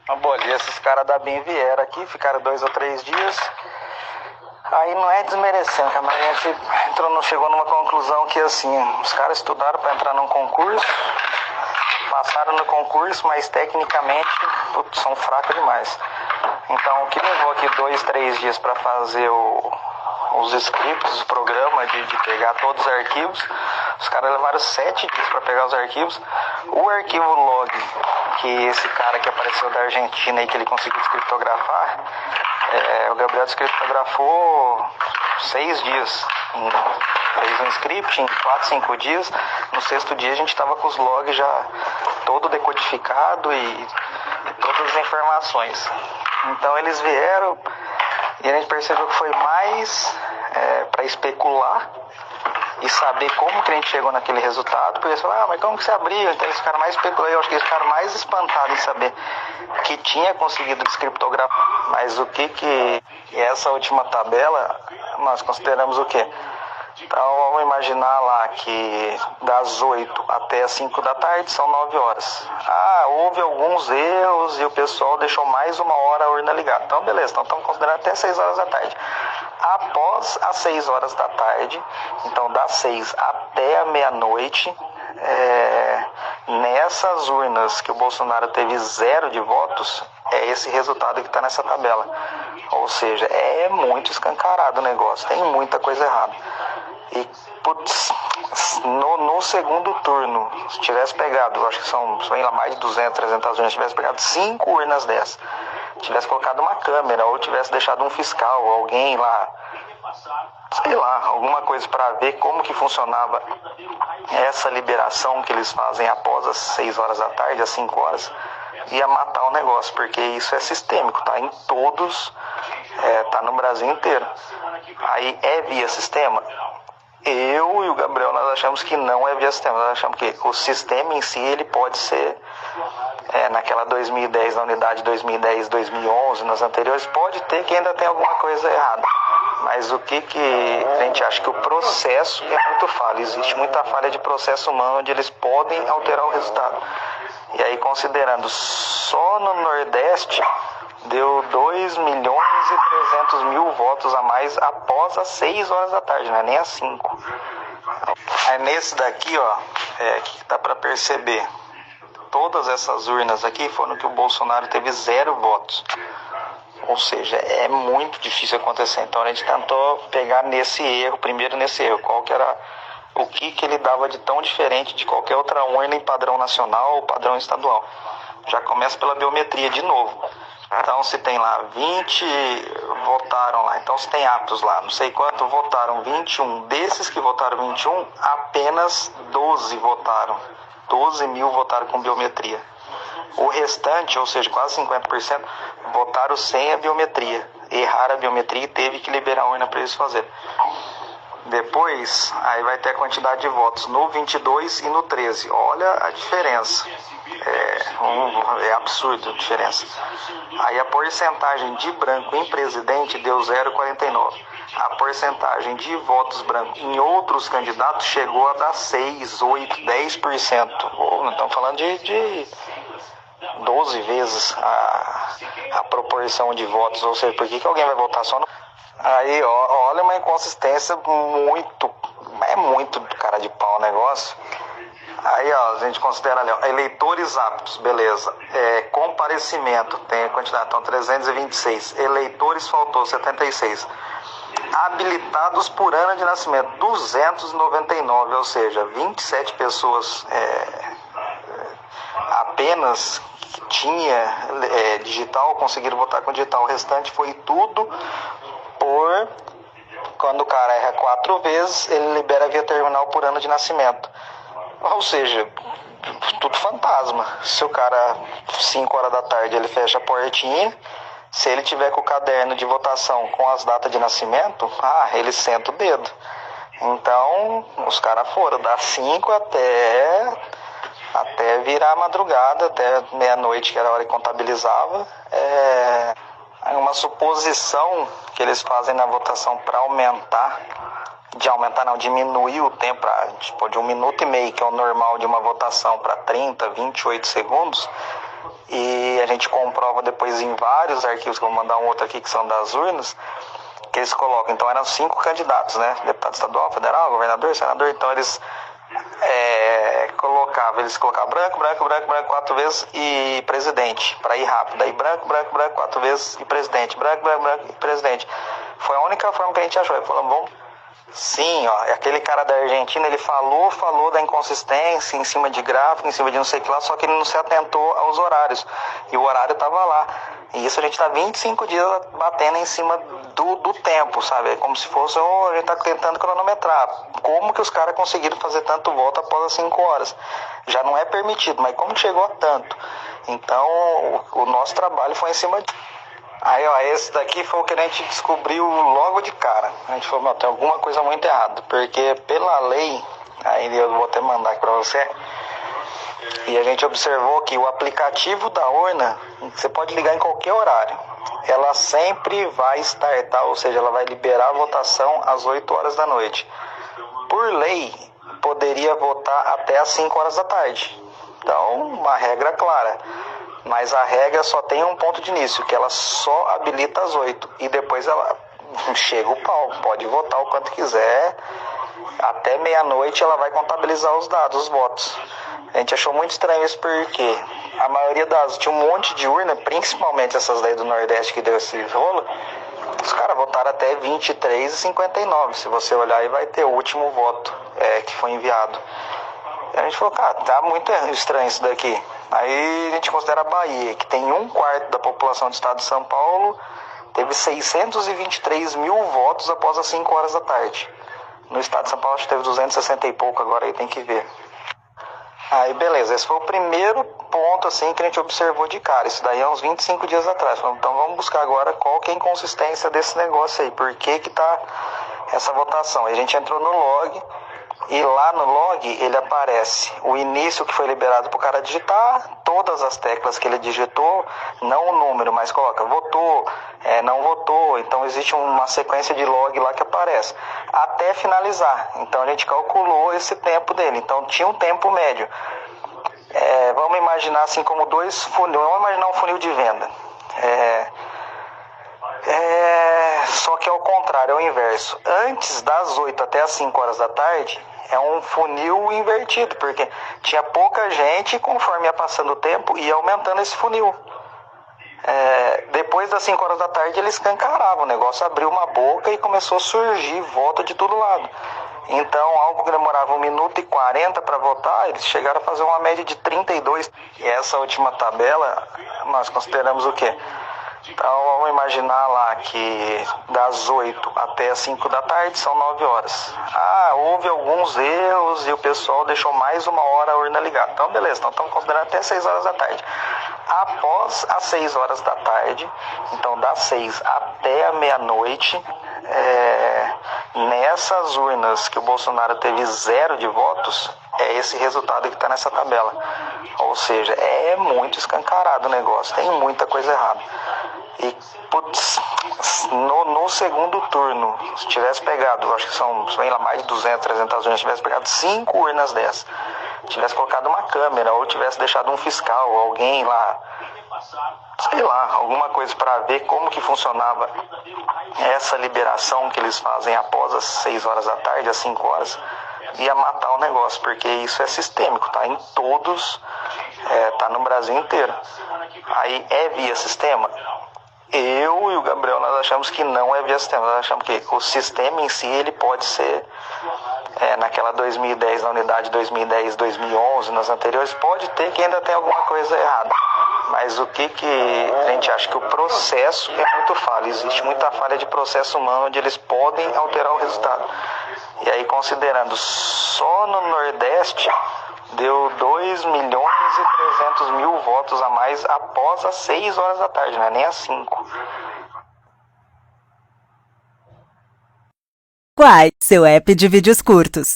Bom, ali esses caras da BIM vieram aqui, ficaram 2 ou 3 dias. Aí não é desmerecendo, mas a gente chegou numa conclusão que assim, os caras estudaram para entrar num concurso, passaram no concurso, mas tecnicamente são fracos demais. Então o que levou aqui 2, 3 dias para fazer os scripts, o programa de pegar todos os arquivos, os caras levaram 7 dias para pegar os arquivos. O arquivo log, que esse cara que apareceu da Argentina e que ele conseguiu descriptografar, o Gabriel descriptografou 6 dias. Fez um script em 4, 5 dias. No 6º dia a gente estava com os logs já todo decodificado e todas as informações. Então eles vieram e a gente percebeu que foi mais para especular e saber como que a gente chegou naquele resultado, porque eles falaram, mas como que você abriu? Então eles ficaram mais especulando, eu acho que eles ficaram mais espantados em saber que tinha conseguido descriptografar. Mas o que essa última tabela, nós consideramos o quê? Então vamos imaginar lá que das 8 até as 5 da tarde são 9 horas. Houve alguns erros e o pessoal deixou mais 1 hora a urna ligada. Então beleza, então estamos considerando até 6 horas da tarde. Após as 6 horas da tarde, então das 6 até a meia-noite, nessas urnas que o Bolsonaro teve 0 de votos, é esse resultado que está nessa tabela. Ou seja, é muito escancarado o negócio, tem muita coisa errada. E, no segundo turno, se tivesse pegado, acho que são lá, mais de 200, 300 urnas, se tivesse pegado 5 urnas dessas, tivesse colocado uma câmera, ou tivesse deixado um fiscal, alguém lá, sei lá, alguma coisa para ver como que funcionava essa liberação que eles fazem após as 6 horas da tarde, às 5 horas, ia matar o negócio, porque isso é sistêmico, tá em todos, tá no Brasil inteiro. Aí é via sistema? Eu e o Gabriel, nós achamos que não é via sistema, nós achamos que o sistema em si, ele pode ser, naquela 2010, na unidade 2010, 2011, nas anteriores, pode ter que ainda tem alguma coisa errada. Mas o que a gente acha que o processo é muito falho, existe muita falha de processo humano onde eles podem alterar o resultado. E aí, considerando só no Nordeste, deu 2.300.000 votos a mais após as 6 horas da tarde, não é nem às 5. Aí nesse daqui, que dá para perceber, todas essas urnas aqui foram que o Bolsonaro teve 0 votos. Ou seja, é muito difícil acontecer. Então a gente tentou pegar primeiro nesse erro, qual que era o que ele dava de tão diferente de qualquer outra urna em padrão nacional ou padrão estadual. Já começa pela biometria de novo. Então se tem lá 20 votaram lá, então se tem aptos lá, não sei quanto votaram, 21. Desses que votaram 21, apenas 12 votaram. 12 mil votaram com biometria. O restante, ou seja, quase 50%, votaram sem a biometria. Erraram a biometria e teve que liberar a urna para eles fazerem. Depois, aí vai ter a quantidade de votos no 22 e no 13. Olha a diferença. É absurdo a diferença. Aí a porcentagem de branco em presidente deu 0,49. A porcentagem de votos brancos em outros candidatos chegou a dar 6, 8, 10%. Estamos falando de 12 vezes a proporção de votos. Ou seja, por que alguém vai votar só no... Aí, olha uma inconsistência muito cara de pau o negócio. Aí, a gente considera ali, eleitores aptos, beleza. Comparecimento, tem a quantidade, então 326. Eleitores faltou, 76. Habilitados por ano de nascimento, 299, ou seja, 27 pessoas apenas que tinha digital, conseguiram votar com digital. O restante foi tudo quando o cara erra 4 vezes, ele libera via terminal por ano de nascimento. Ou seja, tudo fantasma. Se o cara, 5 horas da tarde, ele fecha a portinha, se ele tiver com o caderno de votação com as datas de nascimento, ele senta o dedo. Então, os caras foram das 5 até virar a madrugada, até meia-noite, que era a hora que contabilizava. Uma suposição que eles fazem na votação para diminuir o tempo de 1 minuto e meio, que é o normal de uma votação, para 30, 28 segundos, e a gente comprova depois em vários arquivos, que eu vou mandar um outro aqui que são das urnas, que eles colocam. Então eram 5 candidatos, né? Deputado estadual, federal, governador, senador. Então eles colocavam branco, branco, branco, branco 4 vezes e presidente, para ir rápido. Aí branco, branco, branco 4 vezes e presidente, branco, branco, branco e presidente. Foi a única forma que a gente achou. Aí falamos, vamos. Sim, ó, aquele cara da Argentina, ele falou da inconsistência em cima de gráfico, em cima de não sei o que lá, só que ele não se atentou aos horários. E o horário estava lá. E isso a gente tá 25 dias batendo em cima do tempo, sabe? É como se fosse, a gente tá tentando cronometrar. Como que os caras conseguiram fazer tanto voto após as 5 horas? Já não é permitido, mas como que chegou a tanto? Então, o nosso trabalho foi em cima de... Aí, ó, esse daqui foi o que a gente descobriu logo de cara. A gente falou, tem alguma coisa muito errada, porque pela lei, aí eu vou até mandar aqui pra você, e a gente observou que o aplicativo da urna, você pode ligar em qualquer horário, ela sempre vai startar, ou seja, ela vai liberar a votação às 8 horas da noite. Por lei, poderia votar até às 5 horas da tarde. Então, uma regra clara. Mas a regra só tem um ponto de início, que ela só habilita às 8. E depois ela chega o pau, pode votar o quanto quiser. Até meia-noite ela vai contabilizar os dados, os votos. A gente achou muito estranho isso porque a maioria tinha um monte de urna, principalmente essas daí do Nordeste que deu esse rolo. Os caras votaram até 23h59. Se você olhar aí vai ter o último voto que foi enviado. E a gente falou, cara, tá muito estranho isso daqui. Aí a gente considera a Bahia, que tem 1/4 da população do estado de São Paulo, teve 623 mil votos após as 5 horas da tarde. No estado de São Paulo acho que teve 260 e pouco, agora aí tem que ver. Aí beleza, esse foi o primeiro ponto assim que a gente observou de cara, isso daí é uns 25 dias atrás. Então vamos buscar agora qual que é a inconsistência desse negócio aí, por que que tá essa votação. Aí a gente entrou no log, e lá no log ele aparece o início que foi liberado para o cara digitar, todas as teclas que ele digitou, não o número, mas coloca votou, não votou, então existe uma sequência de log lá que aparece, até finalizar. Então a gente calculou esse tempo dele, então tinha um tempo médio. Vamos imaginar assim como 2 funis, vamos imaginar um funil de venda. Só que é o contrário, é o inverso. Antes das 8 até as 5 horas da tarde, é um funil invertido, porque tinha pouca gente, conforme ia passando o tempo, ia aumentando esse funil. Depois das 5 horas da tarde, ele escancarava, o negócio abriu uma boca e começou a surgir voto de todo lado. Então, algo que demorava 1 minuto e 40 para votar, eles chegaram a fazer uma média de 32. E essa última tabela, nós consideramos o quê? Então vamos imaginar lá que das 8 até as 5 da tarde são 9 horas. Houve alguns erros e o pessoal deixou mais 1 hora a urna ligada. Então beleza, então estamos considerando até 6 horas da tarde. Após as 6 horas da tarde, então das 6 até a meia-noite, nessas urnas que o Bolsonaro teve 0 de votos, é esse resultado que está nessa tabela. Ou seja, é muito escancarado o negócio, tem muita coisa errada. E, putz, no segundo turno, se tivesse pegado, acho que são mais de 200, 300 urnas, tivesse pegado 5 urnas dessas, tivesse colocado uma câmera, ou tivesse deixado um fiscal, alguém lá, sei lá, alguma coisa para ver como que funcionava essa liberação que eles fazem após as 6 horas da tarde, às 5 horas, ia matar o negócio, porque isso é sistêmico, tá em todos, tá no Brasil inteiro. Aí é via sistema? Eu e o Gabriel, nós achamos que não é via sistema, nós achamos que o sistema em si, ele pode ser, naquela 2010, na unidade 2010, 2011, nas anteriores, pode ter que ainda tem alguma coisa errada. Mas o que a gente acha que o processo é muito falho, existe muita falha de processo humano onde eles podem alterar o resultado. E aí, considerando só no Nordeste, deu 2.300.000 votos a mais após as 6 horas da tarde, não é nem às 5. Quai, seu app de vídeos curtos.